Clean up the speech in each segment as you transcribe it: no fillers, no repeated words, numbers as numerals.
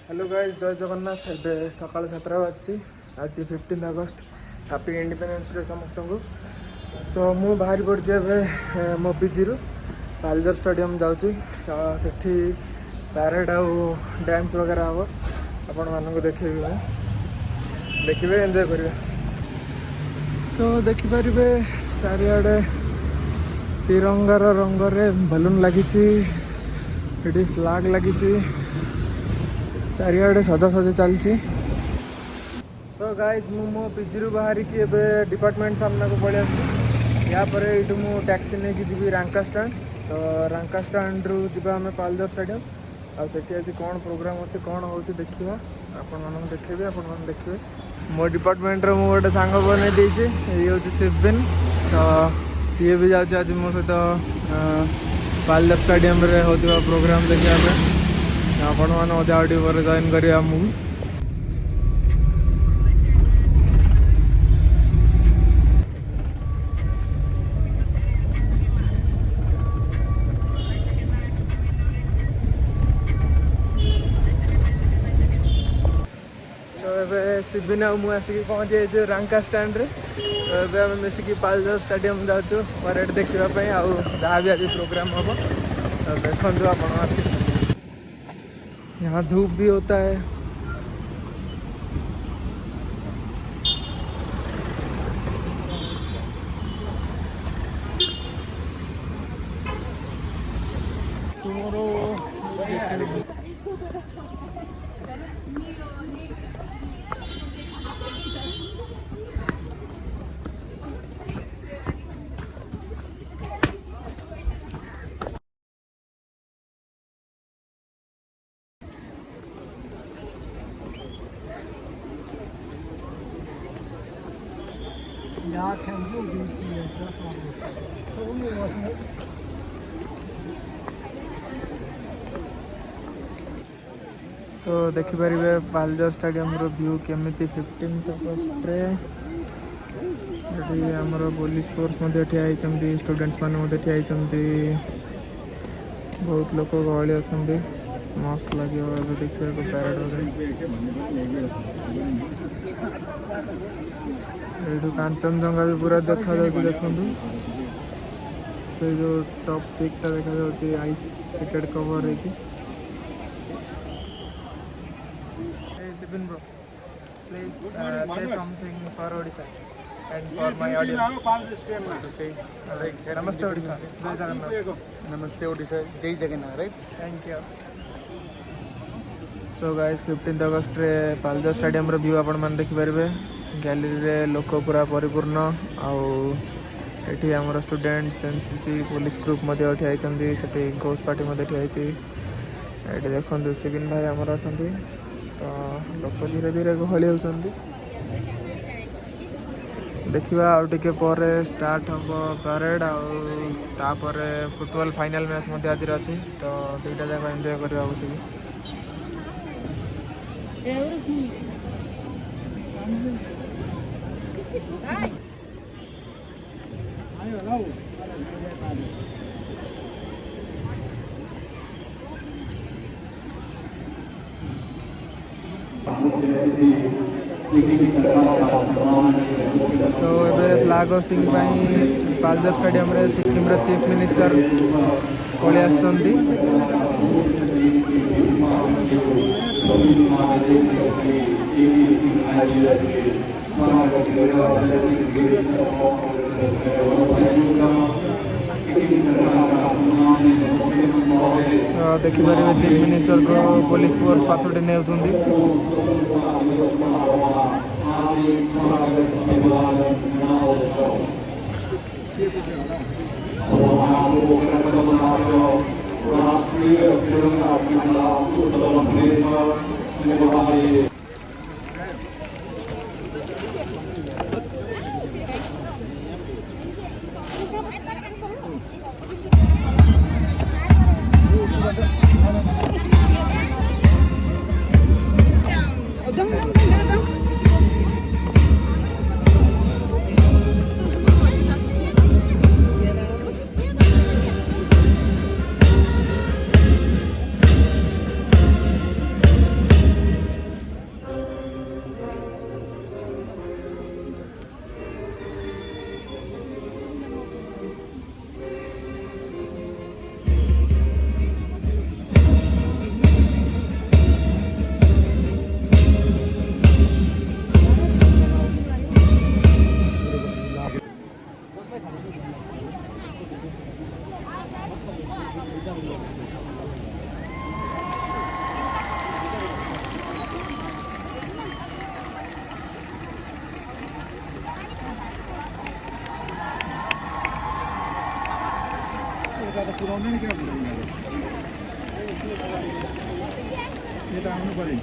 Hello guys, जय जगन्नाथ। ए सका 7 बाजी आज 15 अगस्त। हैप्पी इंडिपेंडेंस डे समस्त को। तो मु बाहरी पड़ी मो पीजी रु पालजर स्टेडियम जाऊँगी। सेठी पैरेड आउ डांस वगैरह हम आपण मानक देखी देखिए एंजॉय करेंगे। तो देखिपारे चारिआडे तिरंगार रंगरे बेलून लगी, फ्लैग लगी, चारिआडे सजासजी चलती। तो गाइज मो पीजी रु बाहर की डिपार्टमेंट सामना को पड़े आसी। या पर ये मु टैक्सी नहीं जी रांका स्टैंड। तो रांका स्टैंड रु जी आम पालजर स्टेडियम। आठी आज कौन प्रोग्राम अच्छे कौन हो देखा आपण मान देखे आपण देखिए। मो डिपार्टमेंट रो मु गोटे सांग बन ये हूँ शिवबिन। तो ये भी जाऊँ आज मो सहित पालजर स्टेडियम रे होता प्रोग्राम देखा आपण मैंने पर जॉइन करिए मूवी। सिबिन आसिक पहुँचे रांका स्टैंड रे। तो आम मिसिकी पालजर स्टेडियम जाऊँ परेड देखापी आउ जहाँ भी आज प्रोग्राम हम। तो देखो आप यहाँ धूप भी होता है। सो देखिपारे पालजर स्टेडियम रो व्यू केमी 15 अगस्ट ये आमर पुलिस फोर्स ठिया स्टूडेंट्स मैंने ठिया बहुत लोक गहली अच्छा मस्त लगे देखा पैरेड ये कांचनजंगा भी पूरा देखा देखु से जो टॉप पिकटा देखा आइस टिकेट कवर है। Sibin bro, please say something for Odisha and for my audience. To say Namaste Odisha, Jai Jagannath. Namaste Odisha, Jai Jagannath, right? Thank you. So guys, 15 अगस्त रे पालजर स्टेडियम रो view आपण मान देखि परबे। Gallery रे लोक पूरा परिपूर्ण आउ एठी हमर स्टूडेंट्स एनसीसी पुलिस ग्रुप मध्ये ठिया छथि। सेठी घोष पार्टी मध्ये ठिया छि। एठी देखंतु सिबिन भाई हमर अछथि। तो लोक धीरे धीरे गहली होती। देखा आउ टे पर स्टार्ट हम परेड आपर फुटबॉल फाइनल मैच मध्य आज अच्छी। तो दुईटा जाक एंजॉय करवा बसिक। सो ए फ्लैग होस्टिंग पालजर स्टेडियम रे सिक्किम रो चीफ मिनिस्टर पलि आसछन्ती। देखिपारे चीफ मिनिस्टर को पुलिस फोर्स पाछोटे ने पुराने क्या बोलेंगे ये तो हमने पढ़ी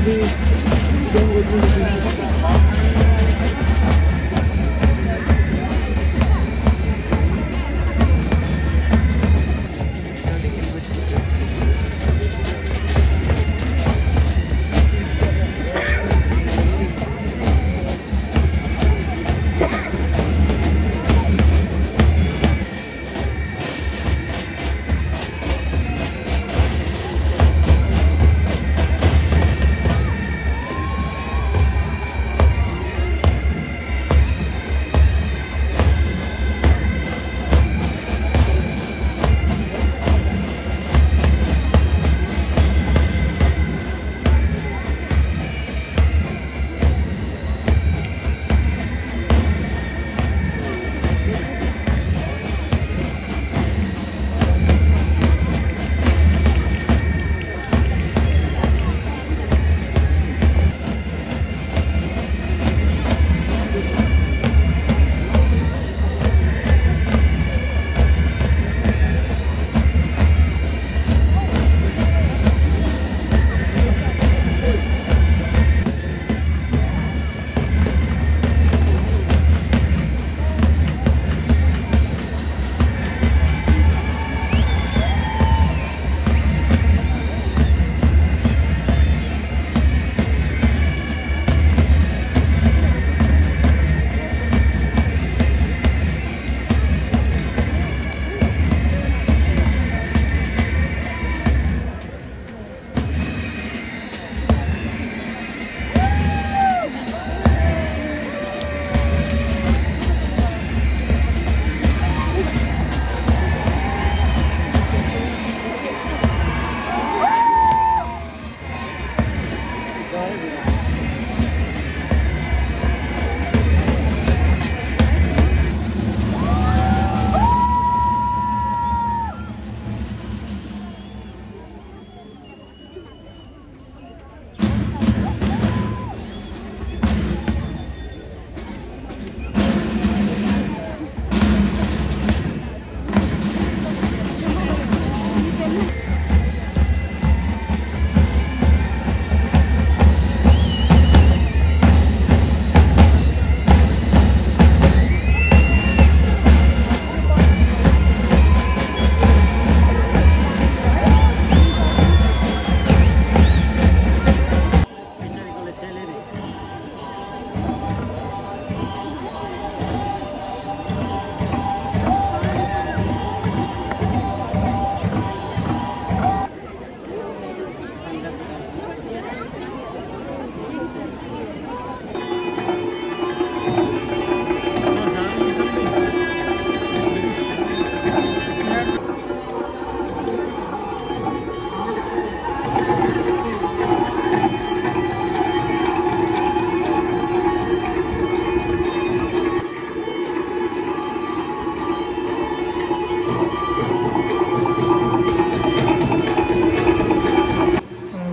भी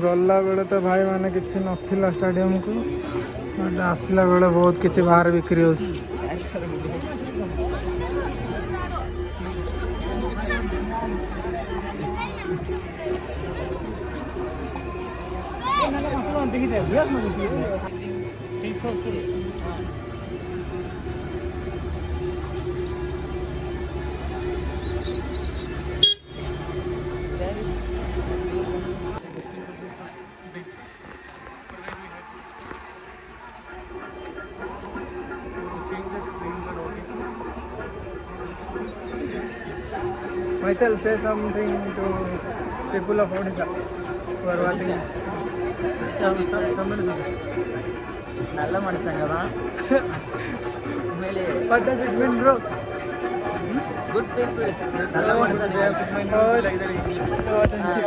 गला बेले तो भाई माने किसी नथिला स्टाडियम को आसला बेले बहुत किसी बाहर बिक्री हो Myself say something to people of Odisha who are watching this. நல்ல மனுஷங்க தான் உண்மையிலே. What does it mean, bro? Good peoples, நல்ல மனுஷங்க,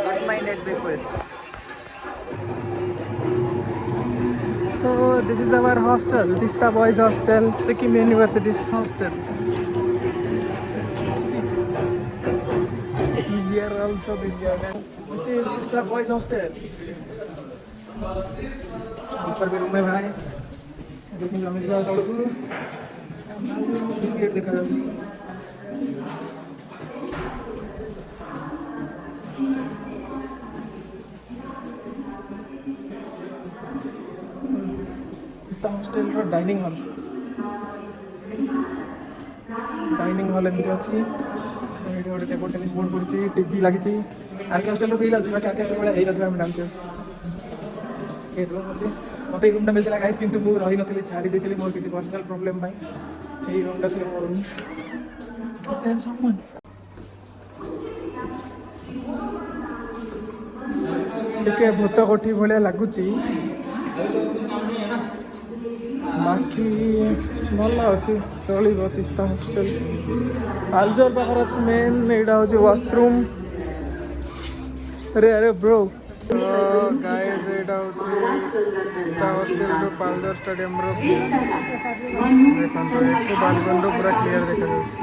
good minded peoples. So this is our hostel, Tista Boys Hostel, Sikkim University's hostel. Here also this is Tista Boys Hostel. ऊपर भी room है भाई, देखिए अमित भाई तड़कू गेट देखा जाए. ତିସ୍ତା ହଷ୍ଟେଲର ଡାଇନିଂ ହଲ୍ ଏମିତି ଅଛି। ଏଇଠି ଗୋଟେ ଟେବୁଲ ଟେନିସ୍ ବୋର୍ଡ଼ ପଡ଼ିଛି, ଟିଭି ଲାଗିଛି। ଆର୍କେ ହଷ୍ଟେଲର ଫିଲ୍ ଅଛି, ବାକି ଆର୍କେ ହଷ୍ଟେଲ ଭଳିଆ ହେଇନଥିଲା ଆମେ ଜାଣିଛୁ। ଏ ରୁମ୍ ଅଛି। ମୋତେ ଏଇ ରୁମ୍ଟା ମିଳିଥିଲା ଗାଇସ୍, କିନ୍ତୁ ମୁଁ ରହିନଥିଲି, ଛାଡ଼ି ଦେଇଥିଲି ମୋର କିଛି ପର୍ସନାଲ୍ ପ୍ରୋବ୍ଲେମ୍ ପାଇଁ। ଏଇ ରୁମ୍ଟା ଥିଲା ମୋ ରୁମ୍। ଟିକେ ଭୂତ କୋଠି ଭଳିଆ ଲାଗୁଛି, ବାକି ଭଲ ଅଛି, ଚଳିବ। ତିସ୍ତା ହଷ୍ଟେଲ ଆଲଜୋର ପାଖରେ ଅଛି ମେନ୍। ଏଇଟା ହେଉଛି ୱାସରୁମ୍। ଆରେ ବ୍ରୋ, ଗାଇସ୍ ଏଇଟା ହେଉଛି ତିସ୍ତା ହଷ୍ଟେଲରୁ ପାଲଜର ଷ୍ଟାଡିୟମର ଭିଉ। ଦେଖନ୍ତୁ ଏଠୁ ବାଲକୋନିରୁ ପୁରା କ୍ଲିୟର ଦେଖାଯାଉଛି।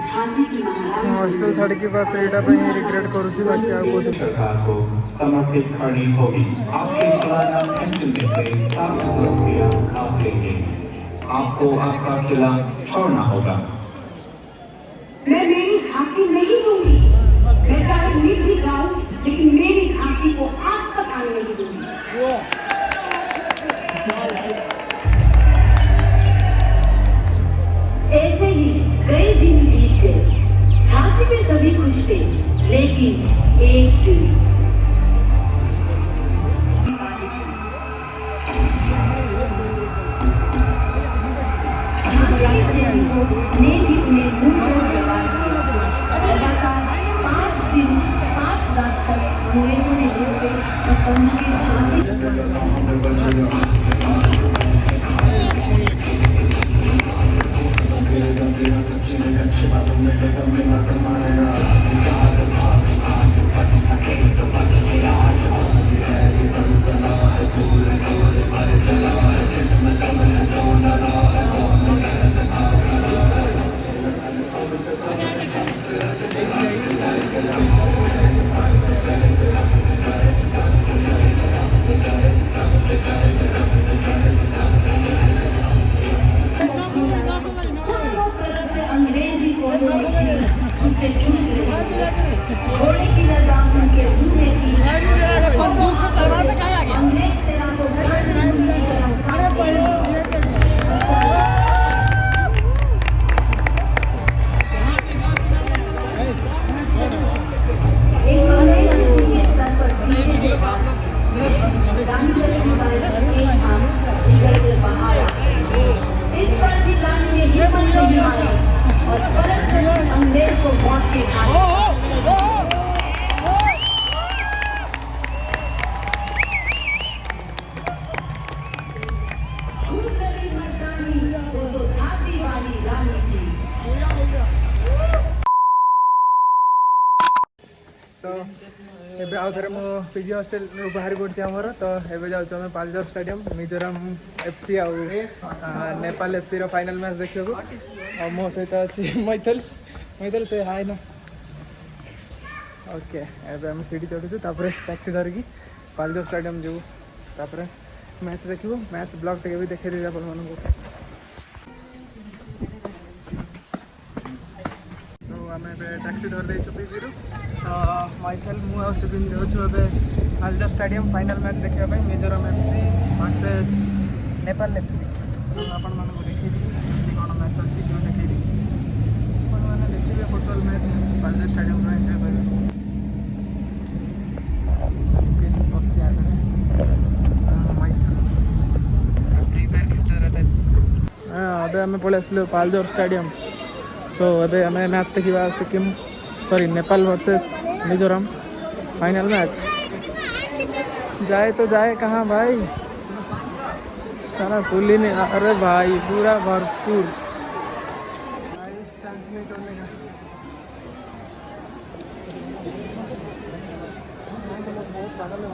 ମୁଁ ହଷ୍ଟେଲ ଛାଡ଼ିକି ବାସ୍ ଏଇଟା ପାଇଁ ରିଗ୍ରେଟ୍ କରୁଛି, ବାକି ଆଉ କୋଉଠି सरकार को समर्पित करनी होगी। आपकी सालाना पेंशन में से 7,000 रुपया आप लेंगे। आपको आपका किला छोड़ना होगा। मैं मेरी खाकी नहीं दूंगी। मैं चाहे मीट भी खाऊं, लेकिन मेरी खाकी को आज तक आने नहीं दूंगी। ऐसे ही कई दिन बीत गए। झांसी में सभी खुश थे, लेकिन एक दिन लगातार 5 दिन 5 रात तक अंग्रेजों ने लूटे और उनके झांसी घोड़े की लगाम उनके मुंह में थी। अंग्रेज तेरा को एक अंग्रेज उनके सर पर पीछे देखा। गांधी जी पर एक हाथ निकल के बाहर आ। इस पर भी गांधी ने हिम्मत नहीं हारी और पलट कर अंग्रेज को मौत के घाट सो एबे आउ थे मो पीजी हॉस्टल बाहर पड़ी आमर तो एबे जाऊँ आम पालजर स्टेडियम मिजोराम एफसी आउ नेपाल एफसी रो फाइनल मैच देखा और मो सहित अच्छी मैथिल से हाय ना ओके एबे हम सीढ़ी चढ़ुचु टैक्सी धरिकी पालजर स्टेडियम जो मैच देखू मैच ब्लॉग टे भी देखे देवी आपण मानक टैक्सी धर देचु पीजी रू तो माइकल मुझे जाऊँ पालजर स्टेडियम फाइनल मैच देखा Mizoram FC versus Nepal FC आपण मानक देखी कौन मैच अच्छी क्यों देखी मैंने देखिए फुटबॉल मैच पालजर स्टेडियम एंजॉय करेंगे अबे आम पलि आसलु पालजर स्टेडियम सो अबे आम मैच देखा Sikkim sorry Nepal versus Mizoram final match जाए तो जाए कहाँ भाई सारा फुल ही नहीं अरे भाई पूरा भरपूर चांस नहीं छोड़ने का बहुत पागल है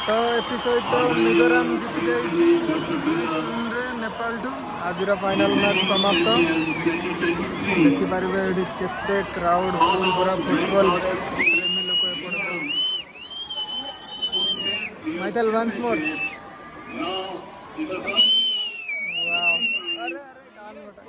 तो ये सहित मिजोराम जीति जाइए 2-0 नेपाल ठू आज फाइनल मैच समाप्त देखिपारे ये केते क्राउड फुल पूरा फुटबॉल प्रेमी लोक एपटे माइकल वंस मोर वाओ अरे अरे डाल बटा